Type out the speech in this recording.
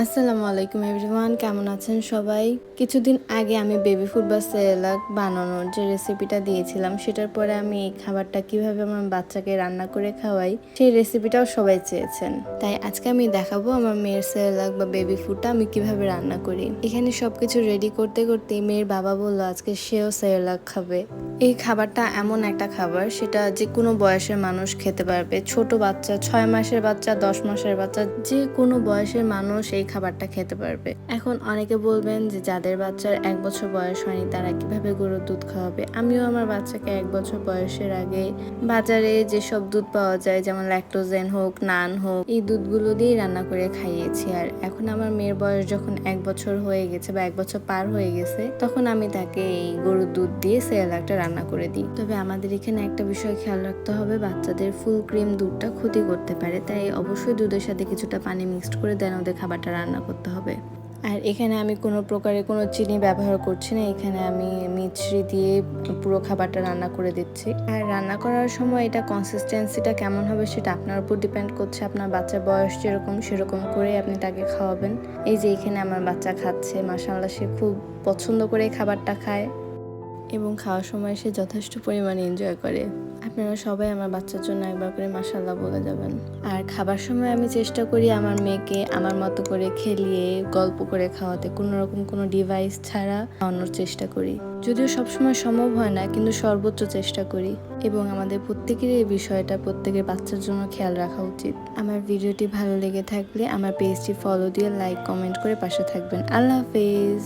আসসালামু আলাইকুম এভরিওয়ান, কেমন আছেন সবাই? কিছুদিন আগে আমি বেবি ফুড বা সেরেলাক বানানোর যে রেসিপিটা দিয়েছিলাম, সেটার পরে আমি এই খাবারটা কিভাবে আমার বাচ্চাকে রান্না করে খাওয়াই সেই রেসিপিটাও সবাই চেয়েছেন। তাই আজকে আমি দেখাবো আমার মেয়ের সেরেলাক বা বেবি ফুডটা আমি কিভাবে রান্না করি। এখানে সবকিছু রেডি করতে করতে মেয়ের বাবা বললো আজকে সেও সেরেলাক খাবে। এই খাবারটা এমন একটা খাবার, সেটা যে কোনো বয়সের মানুষ খেতে পারবে। ছোট বাচ্চা, 6 মাসের বাচ্চা, 10 মাসের বাচ্চা, যে কোনো বয়সের মানুষ এই খাবারটা খেতে পারবে। এখন অনেকে বলবেন যে যাদের বাচ্চার 1 বছর বয়স হয়নি তারা কিভাবে গরুর দুধ খাওয়াবে। আমিও আমার বাচ্চাকে 1 বছর বয়সের আগে বাজারে যেসব দুধ পাওয়া যায়, যেমন ল্যাকটোজেন হোক, নান হোক, এই দুধগুলো দিয়েই রান্না করে খাইয়েছি। আর এখন আমার মেয়ের বয়স যখন 1 বছর হয়ে গেছে বা 1 বছর পার হয়ে গেছে, তখন আমি তাকে এই গরুর দুধ দিয়ে সেরেলাকটা রান্না করে দিই। তবে আমাদের এখানে একটা বিষয় খেয়াল রাখতে হবে, বাচ্চাদের ফুল ক্রিম দুধটা ক্ষতি করতে পারে, তাই অবশ্যই দুধের সাথে কিছুটা পানি মিক্সড করে দেন ওদের খাবারটা রান্না করতে হবে। আর এখানে আমি কোনো প্রকারের কোনো চিনি ব্যবহার করছি না, এখানে আমি মিছরি দিয়ে পুরো খাবারটা রান্না করে দিচ্ছি। আর রান্না করার সময় এটা কনসিস্টেন্সিটা কেমন হবে সেটা আপনার উপর ডিপেন্ড করছে। আপনার বাচ্চার বয়স যেরকম সেরকম করে আপনি তাকে খাওয়াবেন। এই যে এখানে আমার বাচ্চা খাচ্ছে, মাশাআল্লাহ সে খুব পছন্দ করে খাবারটা খায় এবং খাওয়ার সময় সে যথেষ্ট পরিমাণে এনজয় করে। আপনারা সবাই আমার বাচ্চার জন্য একবার করে মাশাআল্লাহ বলে যাবেন। আর খাবার সময় আমি চেষ্টা করি আমার মেয়েকে আমার মতো করে খেলিয়ে গল্প করে খাওয়াতে, কোনো রকম কোনো ডিভাইস ছাড়া খাওয়ানোর চেষ্টা করি। যদিও সবসময় সম্ভব হয় না, কিন্তু সর্বোচ্চ চেষ্টা করি। এবং আমাদের প্রত্যেকেরই এই বিষয়টা প্রত্যেকের বাচ্চার জন্য খেয়াল রাখা উচিত। আমার ভিডিওটি ভালো লেগে থাকলে আমার পেজটি ফলো দিয়ে লাইক কমেন্ট করে পাশে থাকবেন। আল্লাহ হাফেজ।